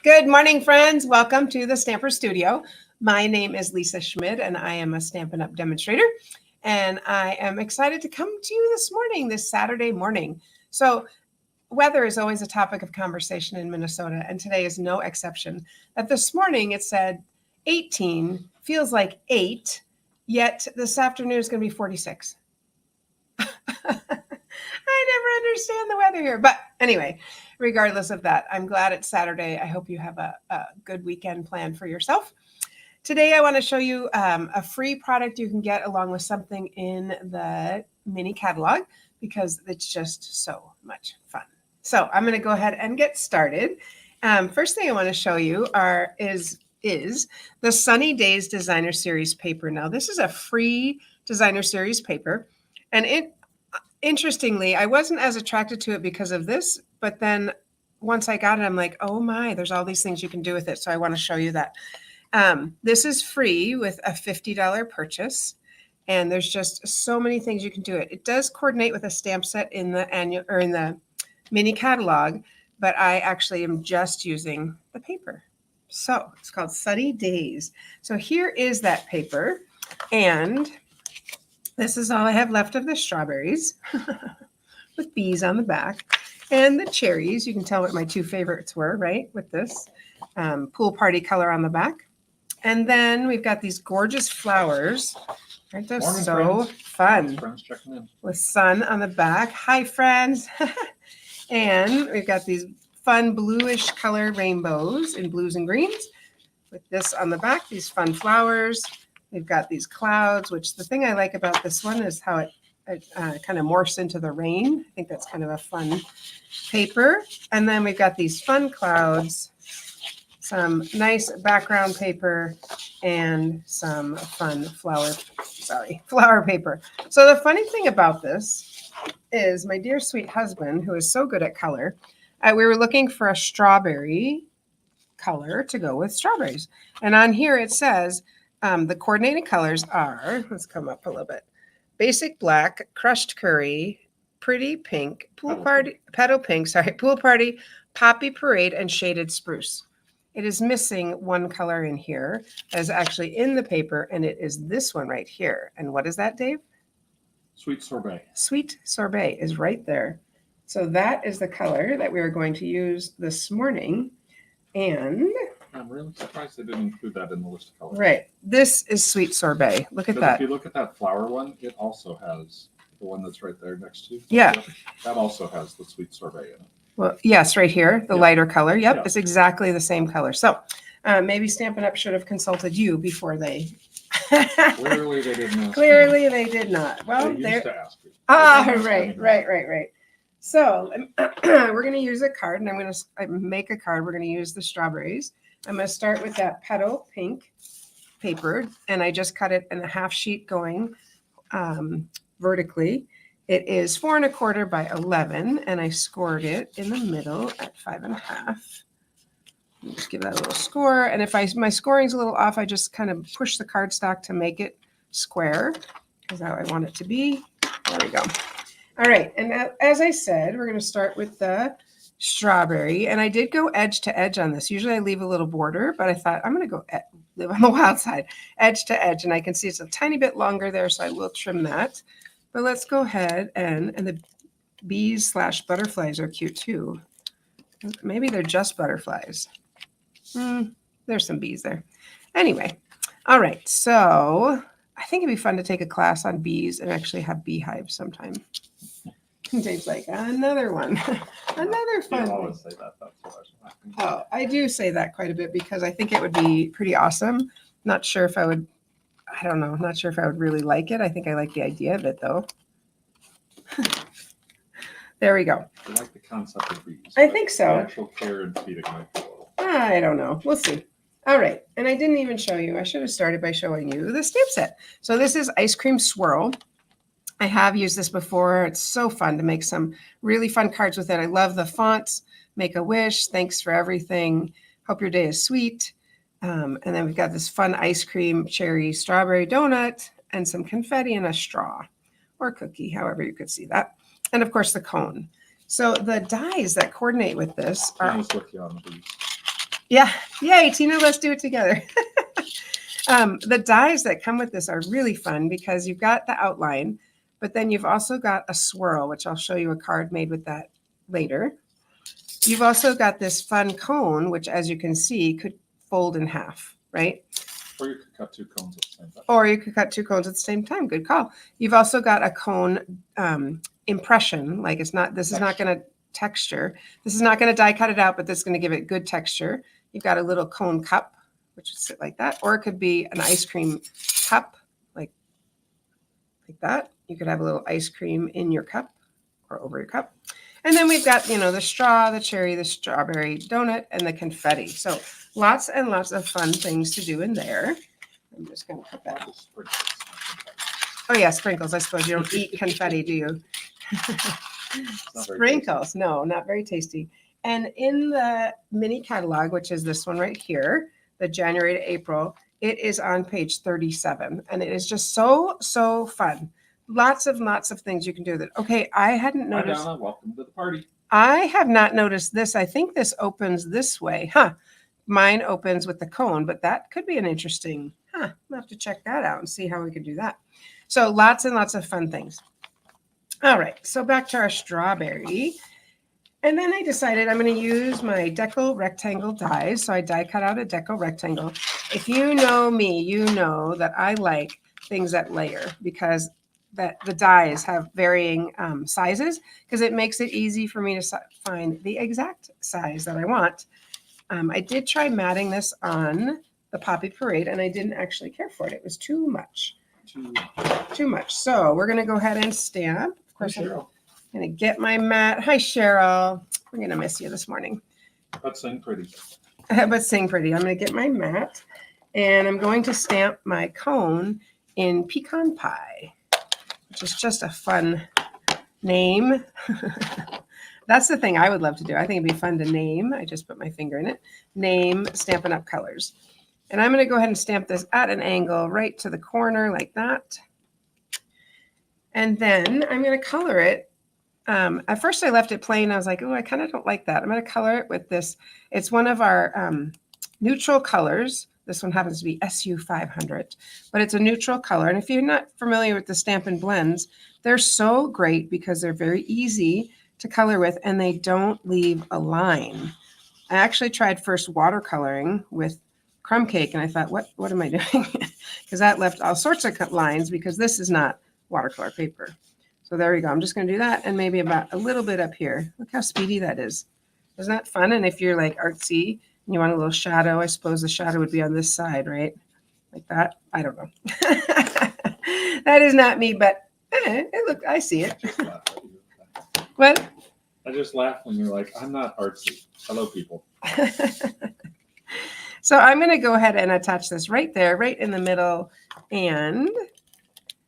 Good morning, friends. Welcome to the Stamper Studio. My name is Lisa Schmidt, and I am a Stampin' Up! Demonstrator. And I am excited to come to you this morning, this Saturday morning. So, weather is always a topic of conversation in Minnesota, and today is no exception. That this morning it said 18, feels like 8, yet this afternoon is going to be 46. I never understand the weather here. But anyway, regardless of that, I'm glad it's Saturday. I hope you have a good weekend planned for yourself. Today, I want to show you a free product you can get along with something in the mini catalog because it's just so much fun. So I'm going to go ahead and get started. First thing I want to show you is the Sunny Days Designer Series paper. Now, this is a free Designer Series paper, and interestingly, I wasn't as attracted to it because of this, but then once I got it, I'm like, oh my, there's all these things you can do with it. So I want to show you that. This is free with a $50 purchase, and there's just so many things you can do it. It does coordinate with a stamp set in the annual or in the mini catalog, but I actually am just using the paper. So it's called Sunny Days. So here is that paper, and this is all I have left of the strawberries with bees on the back. And the cherries, you can tell what my two favorites were, right, with this pool party color on the back. And then we've got these gorgeous flowers. Aren't those so fun? Friends checking in. With sun on the back. Hi, friends. And we've got these fun bluish color rainbows in blues and greens. With this on the back, these fun flowers. We've got these clouds, which the thing I like about this one is how it kind of morphs into the rain. I think that's kind of a fun paper. And then we've got these fun clouds, some nice background paper, and some fun flower paper. So the funny thing about this is my dear sweet husband, who is so good at color, we were looking for a strawberry color to go with strawberries. And on here it says, the coordinating colors are, let's come up a little bit, basic black, crushed curry, pretty pink, pool party, poppy parade, and shaded spruce. It is missing one color in here that is actually in the paper, and it is this one right here. And what is that, Dave? Sweet sorbet. Sweet sorbet is right there. So that is the color that we are going to use this morning. And I'm really surprised they didn't include that in the list of colors. right, this is sweet sorbet. Look at that. If you look at that flower one, it also has the one that's right there next to you. Yeah. That also has the sweet sorbet in it. Well, yes, right here, the lighter color. Yep, Yeah. it's exactly the same color. So maybe Stampin' Up! Should have consulted you before they. Clearly they didn't ask. Clearly they did not. Well, They used there. to ask you. Right. So we're going to use a card, and I'm going to make a card. We're going to use the strawberries. I'm going to start with that petal pink paper, and I just cut it in a half sheet going vertically. It is 4 1/4 by 11, and I scored it in the middle at 5 1/2. Just give that a little score. And if my scoring's a little off, I just kind of push the cardstock to make it square, because how I want it to be. There we go. All right, and as I said, we're going to start with the strawberry, and I did go edge to edge on this. Usually I leave a little border, but I thought I'm going to go live on the wild side, edge to edge, and I can see it's a tiny bit longer there, so I will trim that. But let's go ahead and the bees / butterflies are cute too. Maybe they're just butterflies. There's some bees there. Anyway, all right, so I think it'd be fun to take a class on bees and actually have beehives sometime. Dave's like, another one. Another fun You one. always say that. That's what I was laughing. Oh, I do say that quite a bit because I think it would be pretty awesome. Not sure if I would, I don't know, not sure if I would really like it. I think I like the idea of it though. There we go. I like the concept of bees. I think so. The actual care and feeding might be a little. I don't know. We'll see. All right. And I didn't even show you. I should have started by showing you the stamp set. So this is Ice Cream Swirl. I have used this before. It's so fun to make some really fun cards with it. I love the fonts. Make a wish. Thanks for everything. Hope your day is sweet. And then we've got this fun ice cream, cherry, strawberry donut, and some confetti and a straw or cookie, however you could see that. And of course the cone. So the dies that coordinate with this are, Almost with you on the bees. Yeah. Yay, Tina, let's do it together. The dies that come with this are really fun because you've got the outline, but then you've also got a swirl, which I'll show you a card made with that later. You've also got this fun cone, which as you can see could fold in half, right? Or you could cut two cones at the same time. Or you could cut two cones at the same time. Good call. You've also got a cone impression. Like this is not going to texture. This is not going to die cut it out, but this is going to give it good texture. You've got a little cone cup, which would sit like that. Or it could be an ice cream cup, like that. You could have a little ice cream in your cup or over your cup. And then we've got, the straw, the cherry, the strawberry donut, and the confetti. So lots and lots of fun things to do in there. I'm just going to put that. Oh, yeah, sprinkles. I suppose you don't eat confetti, do you? Sprinkles. No, not very tasty. And in the mini catalog, which is this one right here, the January to April, it is on page 37. And it is just so, so fun. Lots of things you can do with it. Okay, I hadn't noticed. Hi, Donna. Welcome to the party. I have not noticed this. I think this opens this way. Mine opens with the cone, but that could be an interesting, I'll have to check that out and see how we could do that. So lots and lots of fun things. All right, so back to our strawberry. And then I decided I'm going to use my Deco rectangle dies. So I die cut out a Deco rectangle. If you know me, you know that I like things that layer because that the dies have varying sizes because it makes it easy for me to find the exact size that I want. I did try matting this on the Poppy Parade and I didn't actually care for it. It was too much. Too much. So we're going to go ahead and stamp. Of course, I'm going to get my mat. Hi, Cheryl. We're going to miss you this morning. But sing pretty. But sing pretty. I'm going to get my mat and I'm going to stamp my cone in pecan pie, which is just a fun name. That's the thing I would love to do. I think it'd be fun to name. I just put my finger in it. Name Stampin' Up! Colors. And I'm going to go ahead and stamp this at an angle right to the corner like that. And then I'm going to color it. At first I left it plain. I was like, oh, I kind of don't like that. I'm going to color it with this. It's one of our neutral colors. This one happens to be SU500, but it's a neutral color. And if you're not familiar with the Stampin' Blends, they're so great because they're very easy to color with and they don't leave a line. I actually tried first watercoloring with crumb cake and I thought, what am I doing? Because that left all sorts of lines because this is not watercolor paper. So there we go. I'm just going to do that and maybe about a little bit up here. Look how speedy that is. Isn't that fun? And if you're like artsy and you want a little shadow, I suppose the shadow would be on this side, right? Like that. I don't know. That is not me, but look, I see it. What? I just laughed when you're like, I'm not artsy. Hello, people. So I'm going to go ahead and attach this right there, right in the middle. And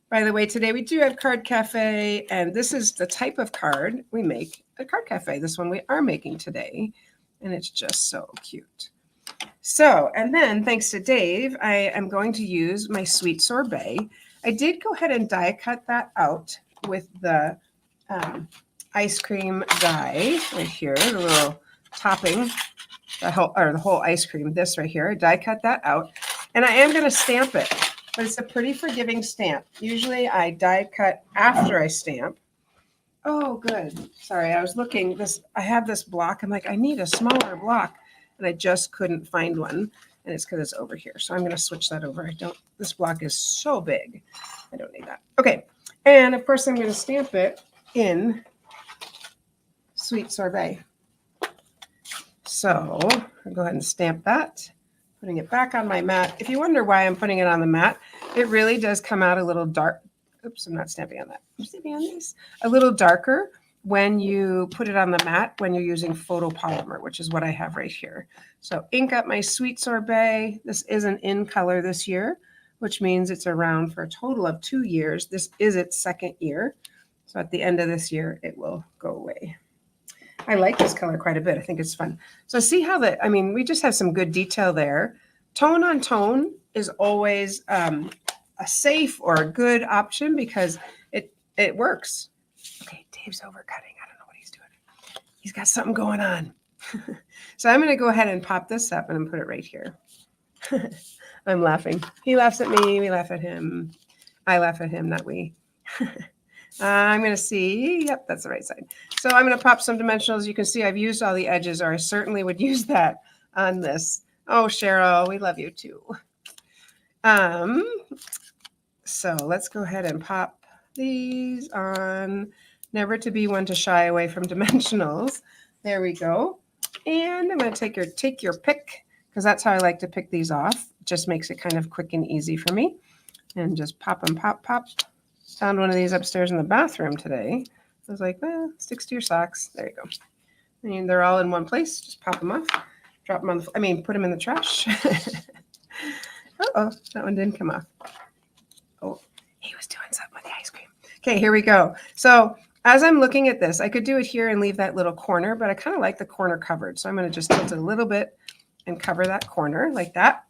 by the way, today we do have Card Cafe, and this is the type of card we make at Card Cafe. This one we are making today, and it's just so cute. So, and then thanks to Dave, I am going to use my Sweet Sorbet. I did go ahead and die cut that out with the ice cream die right here, the little topping, the whole ice cream, this right here. I die cut that out, and I am going to stamp it. But it's a pretty forgiving stamp. Usually I die cut after I stamp. Oh, good. Sorry, I was looking. I have this block. I'm like, I need a smaller block. And I just couldn't find one. And it's because it's over here. So I'm going to switch that over. This block is so big. I don't need that. Okay. And of course, I'm going to stamp it in Sweet Sorbet. So I'll go ahead and stamp that. Putting it back on my mat. If you wonder why I'm putting it on the mat, it really does come out a little dark. Oops, I'm not stamping on that. I'm stamping on these. A little darker when you put it on the mat when you're using photopolymer, which is what I have right here. So ink up my Sweet Sorbet. This isn't in color this year, which means it's around for a total of 2 years. This is its second year. So at the end of this year, it will go away. I like this color quite a bit. I think it's fun. So see how we just have some good detail there. Tone on tone is always a safe or a good option because it works. Okay, Dave's overcutting. I don't know what he's doing. He's got something going on. So I'm going to go ahead and pop this up and put it right here. I'm laughing. He laughs at me. We laugh at him. I laugh at him, not we. I'm going to see. Yep, that's the right side. So I'm going to pop some dimensionals. You can see I've used all the edges, or I certainly would use that on this. Oh, Cheryl, we love you too. So let's go ahead and pop these on. Never to be one to shy away from dimensionals. There we go. And I'm going to take your pick, because that's how I like to pick these off. It just makes it kind of quick and easy for me. And just pop them, pop, pop. Found one of these upstairs in the bathroom today. I was like, well, sticks to your socks. There you go. And they're all in one place. Just pop them off. Drop them on the, put them in the trash. Uh-oh, that one didn't come off. Oh, he was doing something with the ice cream. Okay, here we go. So as I'm looking at this, I could do it here and leave that little corner, but I kind of like the corner covered. So I'm going to just tilt it a little bit and cover that corner like that.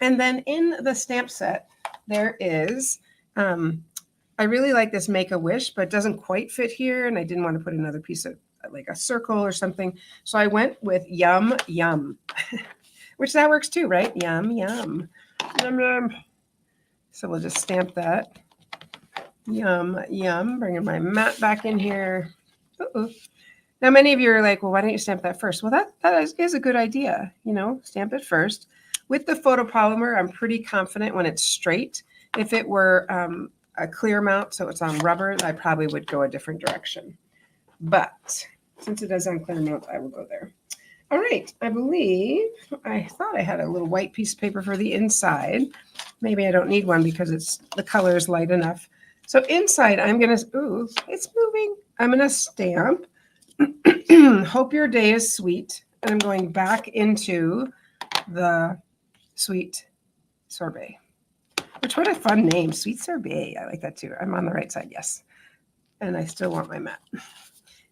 And then in the stamp set, there is, I really like this Make-A-Wish, but it doesn't quite fit here. And I didn't want to put another piece of like a circle or something. So I went with Yum Yum, which that works too, right? Yum Yum. Yum Yum. So we'll just stamp that. Yum, yum. Bringing my mat back in here. Uh-oh. Now, many of you are like, well, why don't you stamp that first? Well, that is a good idea. Stamp it first. With the photopolymer, I'm pretty confident when it's straight. If it were a clear mount, so it's on rubber, I probably would go a different direction. But since it is on clear mount, I will go there. All right. I thought I had a little white piece of paper for the inside. Maybe I don't need one because the color is light enough. So inside, I'm going to, ooh, it's moving. I'm going to stamp, hope your day is sweet. And I'm going back into the sweet sorbet, which what a fun name, sweet sorbet. I like that too. I'm on the right side. Yes. And I still want my mat.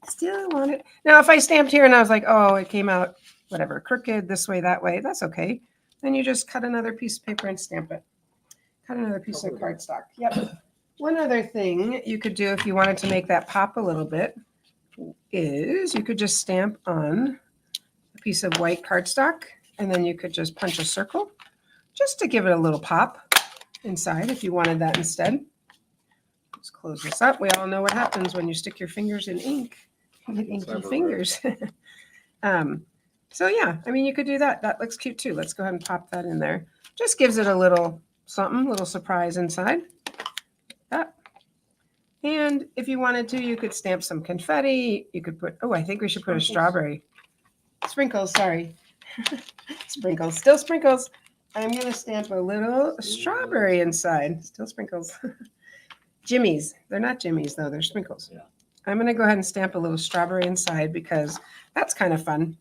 Still want it. Now, if I stamped here and I was like, oh, it came out, whatever, crooked this way, that way, that's okay. Then you just cut another piece of paper and stamp it. Cut another piece of cardstock. Yep. One other thing you could do if you wanted to make that pop a little bit is you could just stamp on a piece of white cardstock, and then you could just punch a circle just to give it a little pop inside if you wanted that instead. Let's close this up. We all know what happens when you stick your fingers in ink. You get inky fingers. So yeah, you could do that. That looks cute too. Let's go ahead and pop that in there. Just gives it a little something, little surprise inside. That. And if you wanted to, you could stamp some confetti. You could put, I think we should put a strawberry. Sprinkles, sorry. Sprinkles, still sprinkles. I'm going to stamp a little strawberry inside. Still sprinkles. Jimmies. They're not Jimmies though, they're sprinkles. Yeah. I'm going to go ahead and stamp a little strawberry inside because that's kind of fun.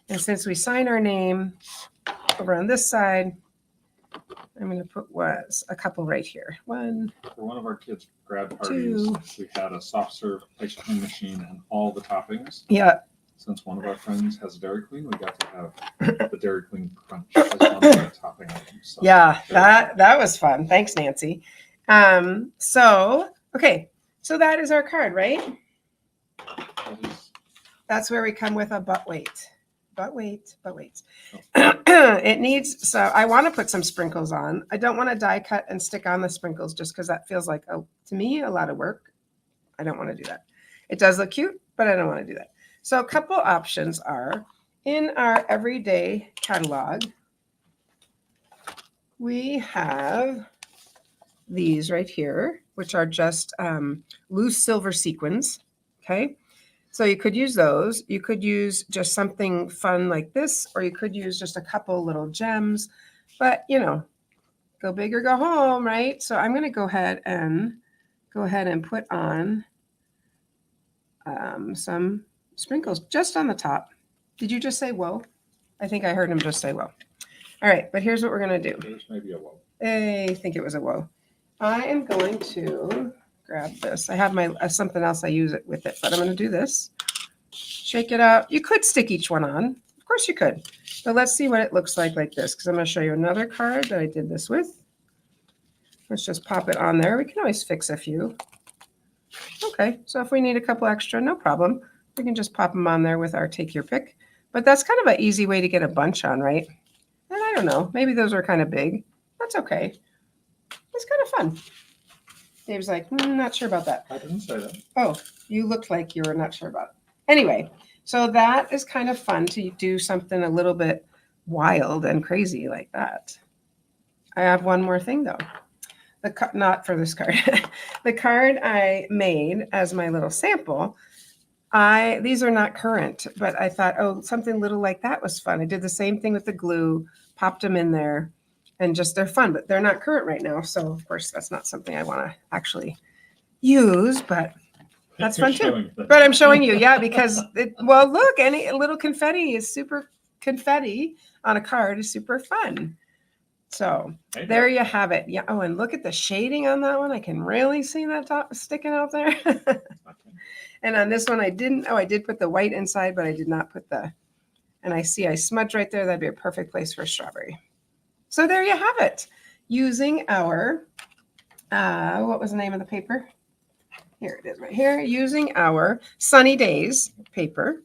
And since we sign our name over on this side, I'm going to put a couple right here. One. For one of our kids' grad parties, two. We had a soft serve ice cream machine and all the toppings. Yeah. Since one of our friends has a Dairy Queen, we got to have the Dairy Queen Crunch as one of our topping items. So yeah, that was fun. Thanks, Nancy. So that is our card, right? That's where we come with a but wait. It needs, so I want to put some sprinkles on. I don't want to die cut and stick on the sprinkles just because that feels like, to me, a lot of work. I don't want to do that. It does look cute, but I don't want to do that. So a couple options are in our everyday catalog. We have these right here, which are just loose silver sequins. Okay. So you could use those. You could use just something fun like this, or you could use just a couple little gems, but go big or go home, right? So I'm going to go ahead and put on some sprinkles just on the top. Did you just say whoa? I think I heard him just say whoa. All right, but here's what we're going to do. There's maybe a whoa. I think it was a whoa. I am going to grab this. I have my something else I use it with it, but I'm going to do this. Shake it out. You could stick each one on. Of course you could. But let's see what it looks like this, because I'm going to show you another card that I did this with. Let's just pop it on there. We can always fix a few. Okay, so if we need a couple extra, no problem. We can just pop them on there with our take your pick. But that's kind of an easy way to get a bunch on, right? And I don't know, maybe those are kind of big. That's okay. It's kind of fun. Dave's like, not sure about that. I didn't say that. Oh, you looked like you were not sure about it. Anyway, so that is kind of fun to do something a little bit wild and crazy like that. I have one more thing though. Not for this card. The card I made as my little sample. These are not current, but I thought, oh, something little like that was fun. I did the same thing with the glue, popped them in there, and just they're fun, but they're not current right now. So of course that's not something I want to actually use, but that's fun too. But I'm showing you, yeah, because well, look, any little confetti is super confetti on a card is super fun. So there you have it. Yeah. Oh, and look at the shading on that one. I can really see that top sticking out there. And on this one, I didn't. Oh, I did put the white inside, but I did not put the. And I see I smudged right there. That'd be a perfect place for a strawberry. So there you have it. Using our, what was the name of the paper? Here it is right here. Using our Sunny Days paper.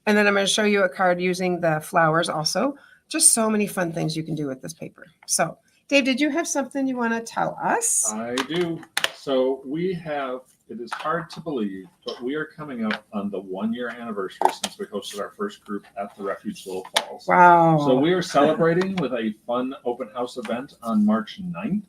And then I'm going to show you a card using the flowers also. Just so many fun things you can do with this paper. So, Dave, did you have something you want to tell us? I do. So it is hard to believe, but we are coming up on the 1-year anniversary since we hosted our first group at the Refuge Little Falls. Wow. So we are celebrating with a fun open house event on March 9th.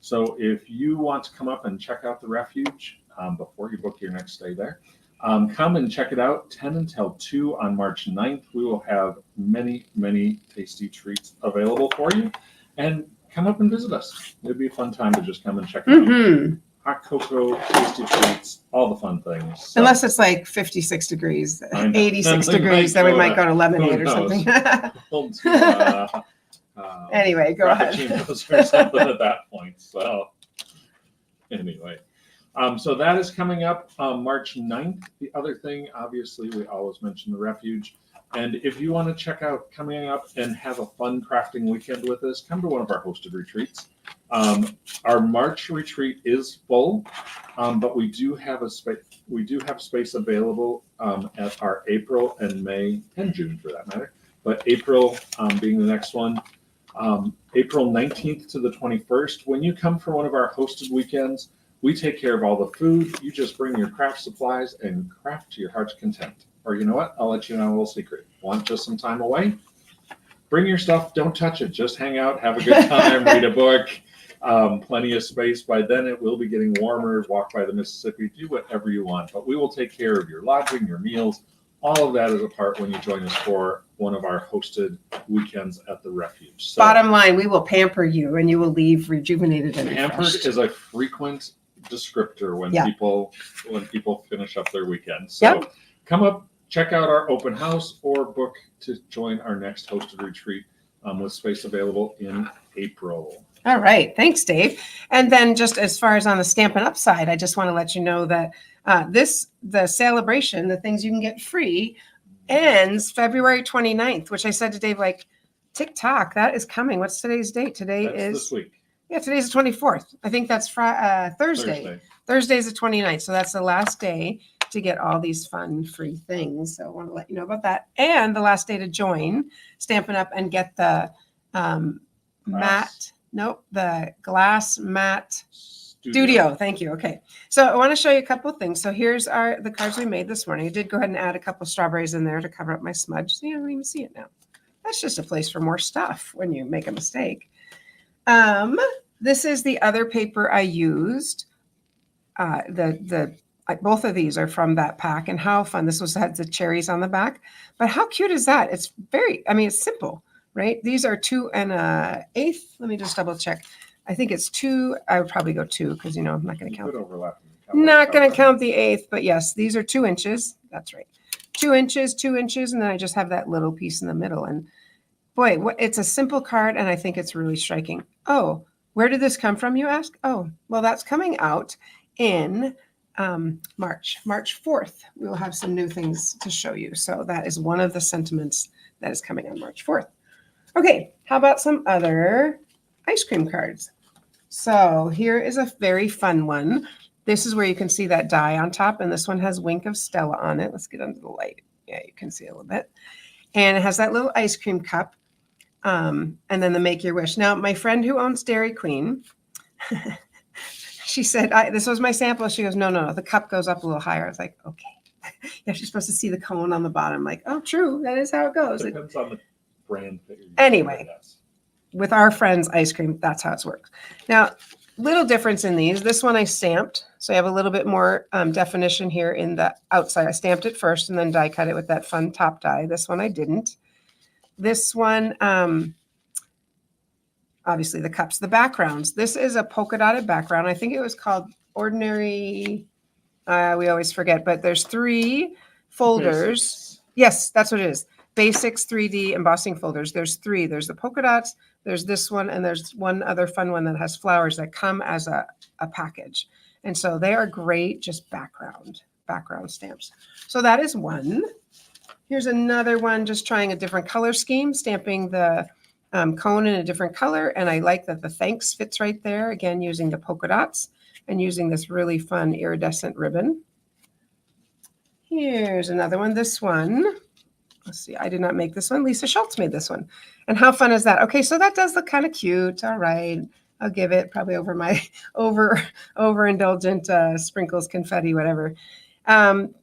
So if you want to come up and check out the Refuge before you book your next stay there, come and check it out 10 until 2 on March 9th. We will have many, many tasty treats available for you. And come up and visit us. It'd be a fun time to just come and check it out. Hot cocoa, tasty treats, all the fun things. So, unless it's like 56 degrees, 86 degrees, then we might go to lemonade or something. Anyway, go ahead. Frappuccinos or something at that point. So anyway. So that is coming up March 9th. The other thing, obviously, we always mention the Refuge. And if you want to check out coming up and have a fun crafting weekend with us, come to one of our hosted retreats. Our March retreat is full, but we do have space available at our April and May and June for that matter. But April being the next one, April 19th to the 21st. When you come for one of our hosted weekends, we take care of all the food. You just bring your craft supplies and craft to your heart's content. Or you know what? I'll let you know a little secret. Want just some time away? Bring your stuff. Don't touch it. Just hang out. Have a good time. Read a book. Plenty of space. By then it will be getting warmer. Walk by the Mississippi. Do whatever you want. But we will take care of your lodging, your meals. All of that is a part when you join us for one of our hosted weekends at the Refuge. So, bottom line, we will pamper you and you will leave rejuvenated and pampered refreshed. is a frequent descriptor when people finish up their weekend. So come up, check out our open house, or book to join our next hosted retreat with space available in April. All right. Thanks, Dave. And then just as far as on the Stampin' Up side, I just want to let you know that the celebration, the things you can get free, ends February 29th, which I said to Dave, like, TikTok, that is coming. What's today's date? Today That's is this week. Yeah, today's the 24th. I think that's Thursday. Thursday's the 29th. So that's the last day to get all these fun free things. So I want to let you know about that. And the last day to join Stampin' Up and get the the glass mat studio. Thank you. Okay. So I want to show you a couple of things. So here's the cards we made this morning. I did go ahead and add a couple of strawberries in there to cover up my smudge. So you don't even see it now. That's just a place for more stuff when you make a mistake. This is the other paper I used. Both of these are from that pack, and how fun. This had the cherries on the back, but how cute is that? It's it's simple, right? These are 2 1/8. Let me just double check. I think it's 2. I would probably go 2 because, I'm not going to count. Not going to count the 1/8, but yes, these are 2 inches. That's right. 2 inches, 2 inches. And then I just have that little piece in the middle. And boy, it's a simple card. And I think it's really striking. Oh, where did this come from, you ask? Oh, well, that's coming out in March 4th. We will have some new things to show you. So that is one of the sentiments that is coming on March 4th. Okay, how about some other ice cream cards? So here is a very fun one. This is where you can see that die on top, and this one has Wink of Stella on it. Let's get under the light. Yeah, you can see a little bit. And it has that little ice cream cup, and then the Make Your Wish. Now, my friend who owns Dairy Queen, she said, this was my sample. She goes, no, the cup goes up a little higher. I was like, okay. Yeah, she's supposed to see the cone on the bottom. Like, oh, true. That is how it goes. Depends on the brand that you're Anyway. using, I guess. With our friends ice cream, that's how it works. Now, little difference in these. This one I stamped, so I have a little bit more definition here in the outside. I stamped it first and then die cut it with that fun top die. This one I didn't. This one, obviously the cups, the backgrounds. This is a polka dotted background. I think it was called Ordinary. We always forget, but there's 3 folders. Basics. Yes, that's what it is. Basics 3D embossing folders. There's 3. There's the polka dots, there's this one, and there's one other fun one that has flowers that come as a package. And so they are great, just background stamps. So that is one. Here's another one, just trying a different color scheme, stamping the cone in a different color. And I like that the thanks fits right there. Again, using the polka dots and using this really fun iridescent ribbon. Here's another one. This one, let's see, I did not make this one. Lisa Schultz made this one. And how fun is that? Okay, so that does look kind of cute. All right. I'll give it probably over my overindulgent sprinkles, confetti, whatever. And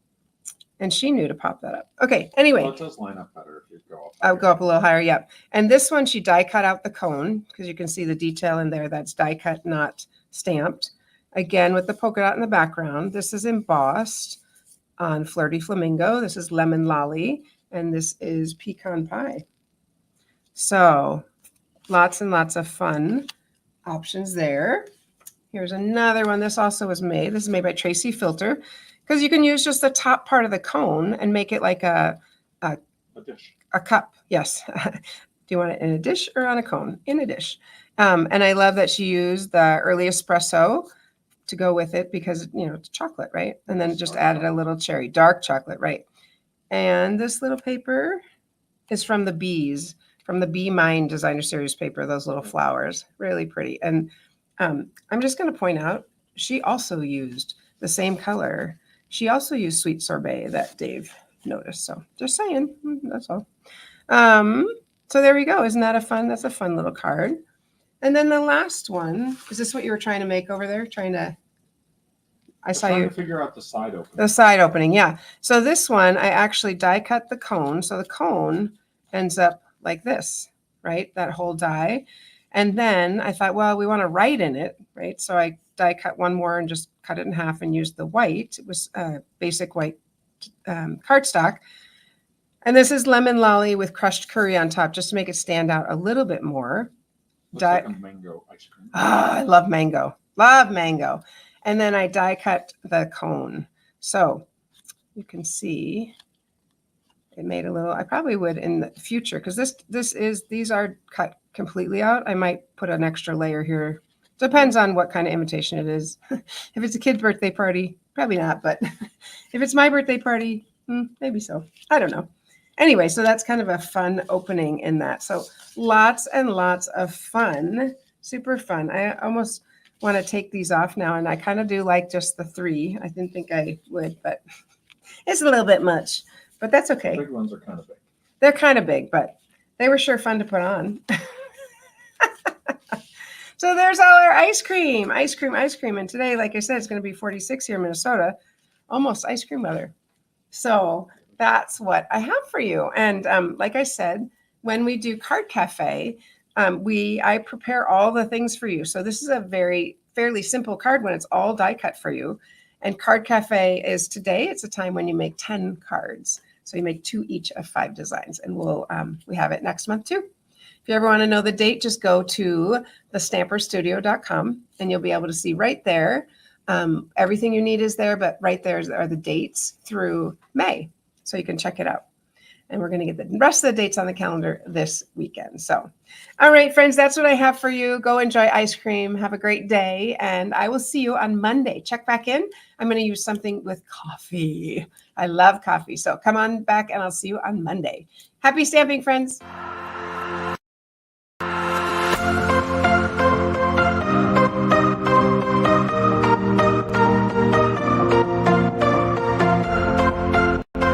she knew to pop that up. Okay, anyway. Well, it does line up better if you go up. I'll go up a little higher, yep. And this one, she die cut out the cone because you can see the detail in there. That's die cut, not stamped. Again, with the polka dot in the background. This is embossed on Flirty Flamingo. This is Lemon Lolly. And this is Pecan Pie. So lots and lots of fun options there. Here's another one. This also was made. This is made by Tracy Filter because you can use just the top part of the cone and make it like a dish. A cup. Yes. Do you want it in a dish or on a cone? In a dish. And I love that she used the early espresso to go with it because, you know, it's chocolate, right? And then just added a little cherry, dark chocolate, right? And this little paper is from the bees, from the Bee Mind Designer Series paper, those little flowers, really pretty. And I'm just going to point out, she also used the same color. She also used Sweet Sorbet that Dave noticed. So just saying, that's all. So there we go. Isn't that a fun? That's a fun little card. And then the last one, is this what you were trying to make over there? I saw you figure out the side opening. The side opening, yeah. So this one, I actually die cut the cone. So the cone ends up like this, right? That whole die. And then I thought, well, we want to write in it, right? So I die cut one more and just cut it in half and used the white. It was basic white cardstock. And this is Lemon Lolly with crushed curry on top, just to make it stand out a little bit more. Looks like a mango ice cream. I love mango. Love mango. And then I die cut the cone. So you can see it made a little, I probably would in the future, because these are cut completely out. I might put an extra layer here. Depends on what kind of imitation it is. If it's a kid's birthday party, probably not. But if it's my birthday party, maybe so. I don't know. Anyway, so that's kind of a fun opening in that. So lots and lots of fun, super fun. I almost want to take these off now, and I kind of do like just the 3. I didn't think I would, but it's a little bit much, but that's okay. The big ones are kind of big. They're kind of big, but they were sure fun to put on. So there's all our ice cream. And today, like I said, it's going to be 46 here in Minnesota, almost ice cream weather. So that's what I have for you. And like I said, when we do Card Cafe, I prepare all the things for you. So this is a fairly simple card when it's all die cut for you. And Card Cafe is today. It's a time when you make 10 cards. So you make 2 each of 5 designs. And we have it next month too. If you ever want to know the date, just go to thestamperstudio.com and you'll be able to see right there. Everything you need is there, but right there are the dates through May. So you can check it out. And we're going to get the rest of the dates on the calendar this weekend. So, all right, friends, that's what I have for you. Go enjoy ice cream. Have a great day. And I will see you on Monday. Check back in. I'm going to use something with coffee. I love coffee. So come on back and I'll see you on Monday. Happy stamping, friends.